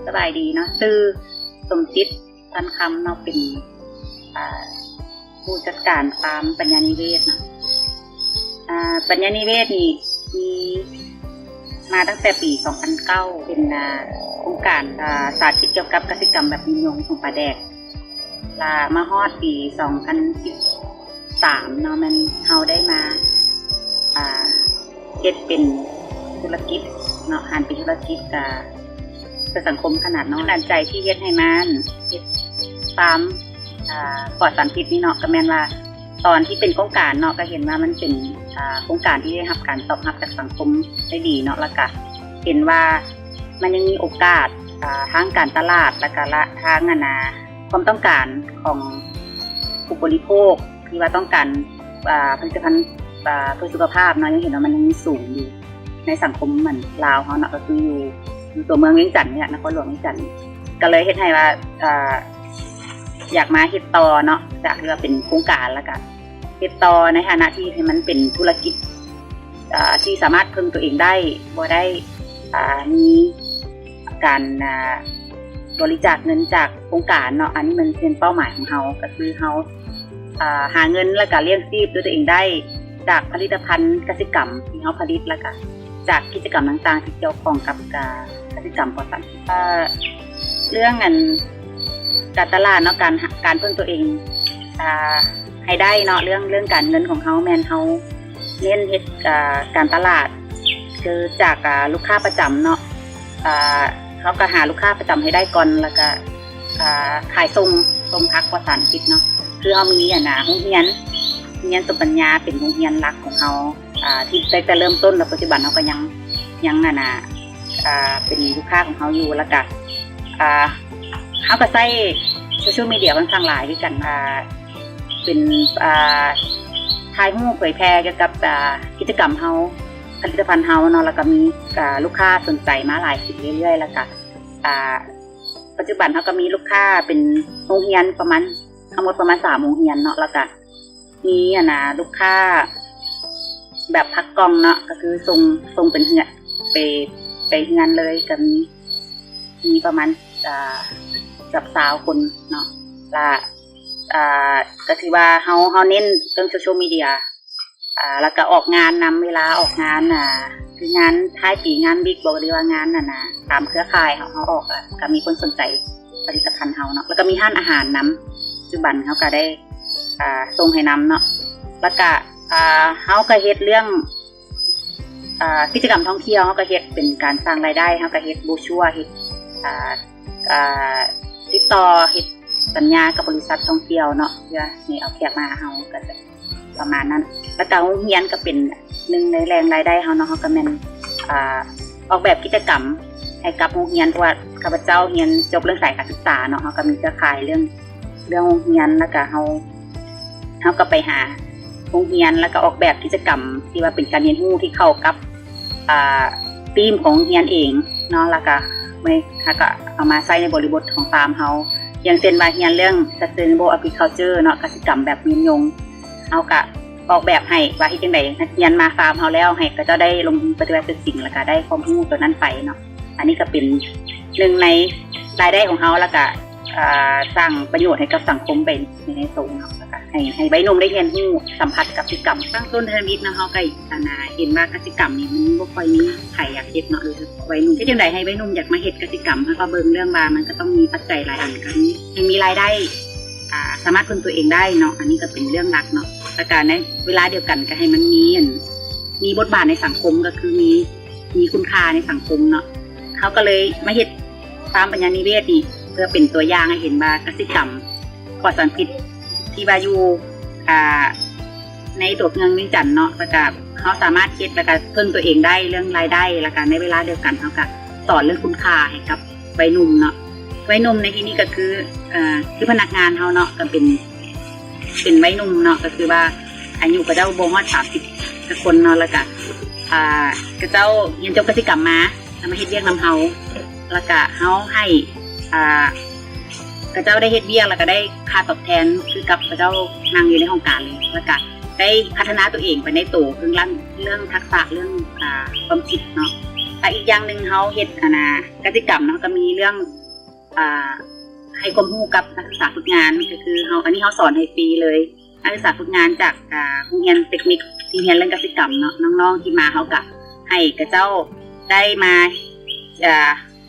สบายดีเนาะชื่อสมจิตพันคำเนาะเป็นผู้จัดการฟาร์มปัญญานิเวศเนาะปัญญานิเวศนี่มีมาตั้งแต่ปี 2009 เป็นโครงการสาธิตเกี่ยวกับกสิกรรมแบบนิยมของปลาแดกมาฮอดปี 2013 เนาะมันเฮาได้มาเฮ็ดเป็นธุรกิจเนาะหันเป็นธุรกิจเพื่อสังคมขนาดเนาะดันใจที่เฮ็ดให้มันเฮ็ดฟาร์มปลอดสารพิษนี่เนาะก็แม่นว่าตอนที่เป็นโครงการเนาะก็เห็นว่ามันเป็นโครงการที่ได้รับการตอบรับจากสังคมได้ดีเนาะแล้วก็เห็นว่ามันยังมีโอกาสทางการตลาดและก็ทางความต้องการของผู้บริโภคที่ว่าต้องการผลิตภัณฑ์เพื่อสุขภาพเนาะยังเห็นว่ามันยังมีสูงอยู่ในสังคมเหมือนลาวเฮาเนาะก็คืออยู่ตัวเมืองเวียงจันทน์เนี่ยนครหลวงเวียงจันทน์ก็เลยเฮ็ดให้ว่าอยากมาเฮ็ดต่อเนาะจากที่ว่าเป็นโครงการแล้วก็เฮ็ดต่อในฐานะที่ให้มันเป็นธุรกิจที่สามารถพึ่งตัวเองได้บ่ได้มีการบริจาคเงินจากโครงการเนาะอันนี้มันเป็นเป้าหมายของเฮาก็คือเฮาหาเงินแล้วก็เลี้ยงชีพด้วยตัวเองได้จากผลิตภัณฑ์กสิกรรมที่เฮาผลิตแล้วก็จากกิจกรรมต่างๆที่เกี่ยวข้องกับกสิกรรมปลอดสารพิษเรื่องการตลาดเนาะการพึ่งตัวเองให้ได้เนาะเรื่องการเงินของเฮาแม่นเฮาเน้นเฮ็ดการตลาดคือจากลูกค้าประจำเนาะเขาก็หาลูกค้าประจำให้ได้ก่อนแล้วก็ขายส่งพักปลอดสารพิษเนาะคือเฮามีโรงเรียนสมปัญญาเป็นโรงเรียนหลักของเฮาที่แต่เริ่มต้นแล้วปัจจุบันเฮาก็ยังเป็นลูกค้าของเฮาอยู่แล้วก็เฮาก็ใช้โซเชียลมีเดียค่อนข้างหลายด้วยกันเป็นถ่ายรูปเผยแพร่เกี่ยวกับกิจกรรมเฮาผลิตภัณฑ์เฮาเนาะแล้วก็มีลูกค้าสนใจมาหลายขึ้นเรื่อยๆแล้วก็ปัจจุบันเฮาก็มีลูกค้าเป็นโรงเรียนทั้งหมดประมาณ3โรงเรียนเนาะแล้วก็มีลูกค้าแบบพักกล่องเนาะก็คือส่งเป็นเฮือนไปเฮือนเลยก็มีประมาณกับ20คนเนาะก็ถือว่าเฮาเน้นเรื่องโซเชียลมีเดียแล้วก็ออกงานนำเวลาออกงานคืองานท้ายปีงานบิ๊กบอกดีว่างานตามเครือข่ายเฮาออกก็มีคนสนใจผลิตภัณฑ์เฮาเนาะแล้วก็มีร้านอาหารนำปัจจุบันเฮาก็ได้ส่งให้นำเนาะแล้วก็เฮาก็เฮ็ดเรื่องกิจกรรมท่องเที่ยวเฮาก็เฮ็ดเป็นการสร้างรายได้เฮาก็เฮ็ดโบรชัวร์เฮ็ดติดต่อเฮ็ดสัญญากับบริษัทท่องเที่ยวเนาะเพื่อให้เอาแขกมาเฮาก็จะประมาณนั้นแล้วก็โรงเรียนก็เป็นหนึ่งในแหล่งรายได้เฮาเนาะเฮาก็แม่นออกแบบกิจกรรมให้กับโรงเรียนเพราะว่าข้าพเจ้าเรียนจบเรื่องสายการศึกษาเนาะเฮาก็มีเครือข่ายเรื่องโรงเรียนแล้วก็เฮาก็ไปหาโรงเรียนแล้วก็ออกแบบกิจกรรมที่ว่าเป็นการเรียนรู้ที่เข้ากับธีมของโรงเรียนเองเนาะแล้วก็เอามาใช้ในบริบทของฟาร์มเฮาอย่างเช่นว่าเรียนเรื่อง sustainable agriculture เนาะกสิกรรมแบบนิยมเฮาก็ออกแบบให้ว่าที่จังได๋นักเรียนมาฟาร์มเฮาแล้วให้ก็จะได้ลงมือปฏิบัติจริงแล้วก็ได้ความรู้ตัวนั้นไปเนาะอันนี้ก็เป็นหนึ่งในรายได้ของเฮาแล้วก็สร้างประโยชน์ให้กับสังคมเป็นในสูงเนาะแล้วก็ให้วัยรุ่นได้เรียนรู้สัมผัสกับกิจกรรมตั้งต้นเทอมนิดนะเฮาก็เห็นว่ากสิกรรมนี่มันบ่ค่อยมีใครอยากเฮ็ดเนาะหรือวัยรุ่นที่จังได๋ให้วัยรุ่นอยากมาเฮ็ดกสิกรรมเฮาก็เบิ่งเรื่องว่ามันก็ต้องมีปัจจัยหลายอันกันให้มีรายได้สามารถพึ่งตัวเองได้เนาะอันนี้ก็เป็นเรื่องหลักเนาะแล้วก็ในเวลาเดียวกันก็ให้มันมีบทบาทในสังคมก็คือมีคุณค่าในสังคมเนาะเขาก็เลยมาเฮ็ดฟาร์มปัญญานิเวศนี่เพื่อเป็นตัวอย่างให้เห็นว่ากสิกรรมปลอดสารพิษที่ว่าอยู่ในตัวเมืองเวียงจันทน์เนาะแล้วก็เขาสามารถเฮ็ดแล้วก็พึ่งตัวเองได้เรื่องรายได้แล้วก็ในเวลาเดียวกันเขาก็สอนเรื่องคุณค่าให้กับวัยหนุ่มเนาะวัยหนุ่มในที่นี้ก็คือพนักงานเฮาเนาะก็เป็นวัยหนุ่มเนาะก็คือว่าอายุก็เจ้าบ่ฮอด30คนเนาะแล้วก็ก็เจ้าเรียนจบกสิกรรมมาเฮ็ดเวียกนำเฮาแล้วก็เฮาให้ก็เจ้าได้เฮ็ดเวียกแล้วก็ได้ค่าตอบแทนคือกับเจ้านั่งอยู่ในห้องการเลยแล้วก็ ได้พัฒนาตัวเองไปในตัวเรื่องทักษะเรื่องความคิดเนาะแต่อีกอย่างหนึ่งเขาเฮ็ดกิจกรรมเนาะก็มีเรื่องให้ความรู้กับนักศึกษาฝึกงานก็คืออันนี้เขาสอนให้ฟรีเลยนักศึกษาฝึกงานจากโรงเรียนเทคนิคที่เรียนเรื่องกิจกรรมเนาะน้องๆที่มาเขาก็ให้กับเจ้าได้มา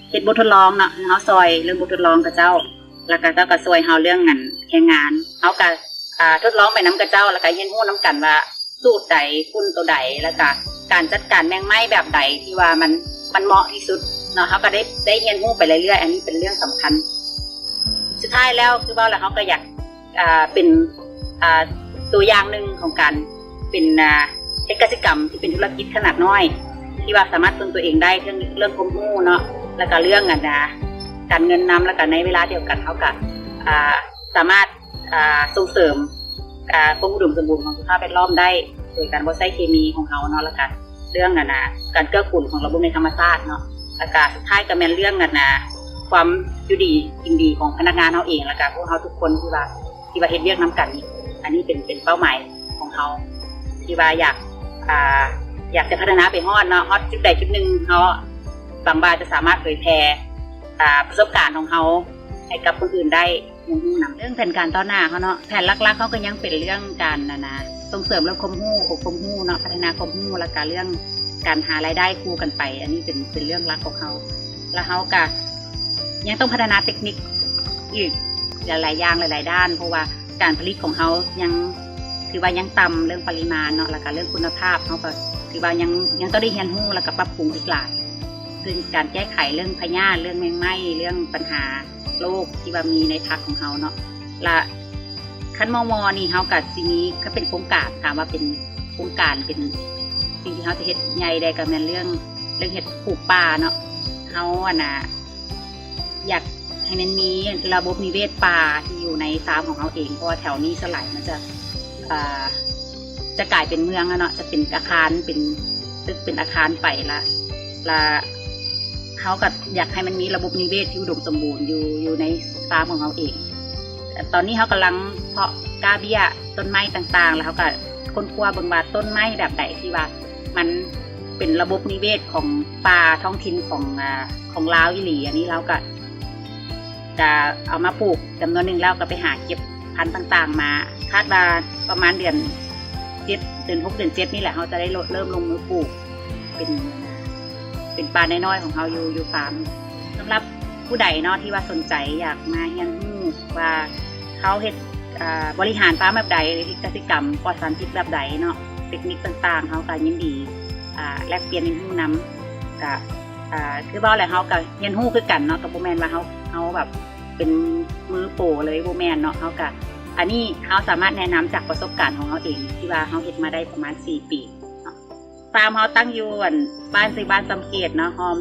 เฮ็ดบททดลองเนาะเขาซอยเรื่องบททดลองกับเจ้าแล้วก็เจ้าก็ซอยเขาเรื่องแข่งงานเขาก็ทดลองไปน้ำกับเจ้าแล้วก็เรียนรู้น้ำกันว่าสูตรใดคุณตัวใดแล้วก็การจัดการแมงไม้แบบใดที่ว่ามันเหมาะที่สุดเนาะเขาก็ได้เรียนรู้ไปเรื่อยๆอันนี้เป็นเรื่องสำคัญสุดท้ายแล้วคือว่าแล้วเขาก็อยากเป็นตัวอย่างหนึ่งของการเป็นกิจกรรมที่เป็นธุรกิจขนาดน้อยที่ว่าสามารถพึ่งตัวเองได้เรื่องความรู้เนาะแล้วก็เรื่องการเงินนำแล้วก็ในเวลาเดียวกันเขาก็สามารถส่งเสริมความอุดมสมบูรณ์ของสภาพแวดล้อมได้โดยการบ่ใช้เคมีของเขาเนาะแล้วก็เรื่องการเกื้อกูลของระบบในธรรมชาติเนาะแล้วก็สุดท้ายก็แม่นเรื่องความอยู่ดีกินดีของพนักงานเขาเองแล้วก็พวกเขาทุกคนที่ว่าเฮ็ดเวียกน้ำกันนี่อันนี้เป็นเป้าหมายของเขาที่ว่าอยากจะพัฒนาไปฮอดเนาะฮอดจุดใดจุดหนึ่งเขาบางบาจะสามารถเผยแพร่ประสบการณ์ของเขาให้กับคนอื่นได้นำเรื่องแผนการต่อหน้าเขาเนาะแผนหลักๆเขาก็ยังเป็นเรื่องการส่งเสริมเรื่องความรู้เนาะพัฒนาความรู้และการเรื่องการหารายได้คู่กันไปอันนี้เป็นเรื่องหลักของเขาแล้วเขาก็ยังต้องพัฒนาเทคนิคอีกหลายๆอย่างหลายๆด้านเพราะว่าการผลิตของเขายังคือว่ายังต่ำเรื่องปริมาณเนาะแล้วก็เรื่องคุณภาพเขาก็คือว่ายังต้องได้เรียนรู้แล้วก็ปรับปรุงอีกหลายซึ่งการแก้ไขเรื่องพยาธิเรื่องแมงไหม้เรื่องปัญหาโรคที่ว่ามีในพักของเขาเนาะและขั้นม.นี่เขากับสิ่งนี้ก็เป็นโครงการถามว่าเป็นโครงการเป็นสิ่งที่เขาจะเฮ็ดใหญ่ได้ก็เป็นเรื่องเฮ็ดปลูกป่าเนาะเขาอยากให้มันมีระบบนิเวศป่าที่อยู่ในฟาร์มของเขาเองเพราะว่าแถวนี้สลายมันจะกลายเป็นเมืองเนาะจะเป็นอาคารเป็นตึกเป็นอาคารไปละเขาก็อยากให้มันมีระบบนิเวศที่อุดมสมบูรณ์อยู่ในฟาร์มของเขาเองแต่ตอนนี้เขากำลังเพาะกาเบียต้นไม้ต่างๆแล้วเขาก็ค้นคว้าเบิ่งว่าต้นไม้แบบใดที่ว่ามันเป็นระบบนิเวศของป่าท้องถิ่นของลาวอีหลีอันนี้เราก็จะเอามาปลูกจำนวนหนึ่งแล้วก็ไปหาเก็บพันธุ์ต่างๆมาคาดว่าประมาณเดือน6 เดือน7นี่แหละเขาจะได้เริ่มลงมือปลูกเป็นป่าน้อยๆของเขาอยู่ฟาร์มสำหรับผู้ใดเนาะที่ว่าสนใจอยากมาเรียนรู้ว่าเขาเฮ็ดบริหารฟาร์มแบบใดหรือกิจกรรมปลอดสารพิษแบบใดเนาะเทคนิคต่างๆเขาก็ยินดีแลกเปลี่ยนเรียนรู้นำกับคือว่าอะไรเขาก็เรียนรู้คือกันเนาะกับโบแมนว่าเขาแบบเป็นมือโปรเลยโบแมนเนาะเขาก็อันนี้เขาสามารถแนะนำจากประสบการณ์ของเขาเองที่ว่าเขาเฮ็ดมาได้ประมาณ4 ปีฟาร์มเขาตั้งอยู่บ้านสำเกตเนาะฮอม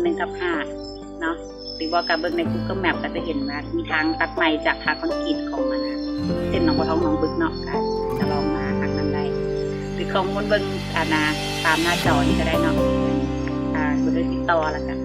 1/5เนาะหรือว่าการเบิ่งใน Google Map ก็จะเห็นว่ามีทางตัดใหม่จากทางคอนกรีตของมันเส้นหนองบัวทองหนองบึกเนาะก็จะลองมาทางนั้นได้หรือข้อมูลเบิ่งตามหน้าจอนี้ก็ได้เนาะบนติดต่อแล้วกัน